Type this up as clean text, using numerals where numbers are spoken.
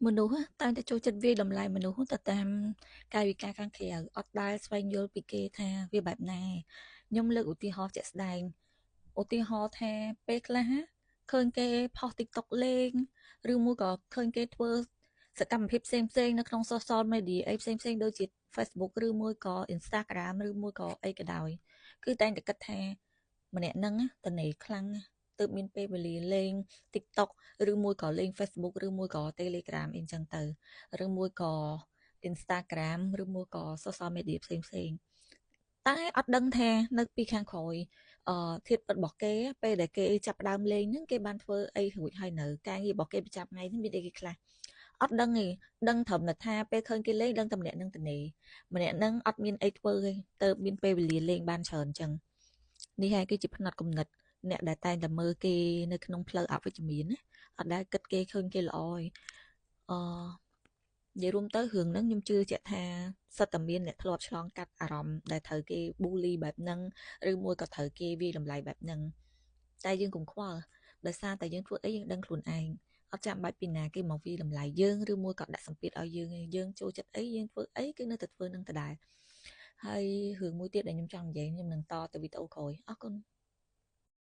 មនុស្សតែងតែចូលចិត្តវាយតម្លៃមនុស្សទៅតាមកាយវិការខាងក្រៅអត់ដែលស្វែងយល់ពីគេថាវាបែបណាខ្ញុំលើកឧទាហរណ៍ជាក់ស្ដែងឧទាហរណ៍ថាពេលខ្លះឃើញគេផុស TikTok លេងឬមួយក៏ឃើញគេធ្វើសកម្មភាពផ្សេងៗនៅក្នុង social media អីផ្សេងៗដូចជា Facebook ឬមួយក៏ Instagram ឬមួយក៏អីក៏ដោយគឺតែងតែគិតថាម្នាក់ហ្នឹងតនេខ្លាំងទើបមានពេលវេលាលេង TikTok ឬមួយក៏លេង Facebook ឬមួយក៏ Telegram អីចឹងទៅឬមួយក៏ Instagram ឬមួយក៏ social media ផ្សេងៗតែអត់ដឹងថានៅពីខាងក្រោយធាតុពិតរបស់គេពេលដែលគេចាប់ផ្ដើមលេងហ្នឹងគេបានធ្វើអីរួចហើយនៅការងាររបស់គេប្រចាំថ្ងៃហ្នឹងមានអីគេខ្លះអត់ដឹងទេដឹងត្រឹមតែថាពេលឃើញគេលេងដឹងតែម្នាក់នឹងទៅម្នាក់នឹងអត់មានអីធ្វើទេទៅមានពេលវេលាលេងបានច្រើនចឹងនេះហើយគឺជាផ្នត់គំនិតអ្នកដែលតែងតែមើលគេនៅក្នុងផ្លូវអវិជ្ជមានណាអត់ដែលគិតគេឃើញគេល្អឯងអឺនិយាយរួមទៅរឿងហ្នឹងខ្ញុំជឿជាក់ថាសិតតែមានអ្នកធ្លាប់ឆ្លងកាត់អារម្មណ៍ដែលត្រូវគេប៊ូលីបែបហ្នឹងឬមួយក៏ត្រូវគេវាយតម្លៃបែបហ្នឹងតែយើងកុំខ្វល់ដោយសារតែយើងធ្វើអីយើងដឹងខ្លួនឯងអត់ចាំបាច់ពីណាគេមកវាយតម្លៃយើងឬមួយក៏ដាក់សម្ពាធឲ្យយើងឯងយើងចូលចិត្តអីយើងធ្វើអីគឺនៅតែធ្វើនឹងដដែលហើយរឿងមួយទៀតដែលខ្ញុំចង់និយាយខ្ញុំនឹងតទៅវីដេអូក្រោយអរគុណ